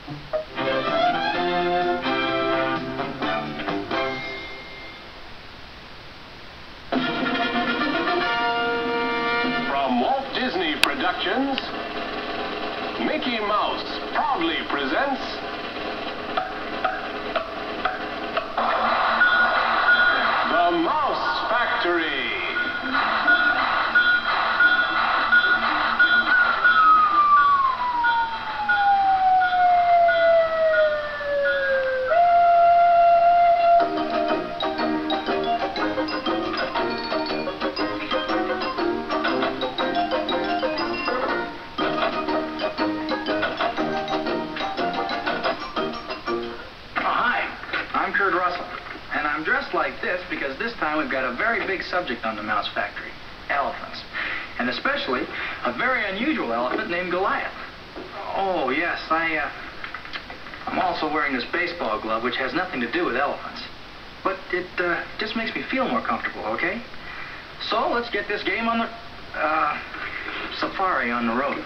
From Walt Disney Productions, Mickey Mouse proudly presents The Mouse Factory. Like this because this time we've got a very big subject on the Mouse Factory, elephants, and especially a very unusual elephant named Goliath. Oh yes, I'm also wearing this baseball glove which has nothing to do with elephants, but it just makes me feel more comfortable. Okay, so let's get this game on the safari on the road.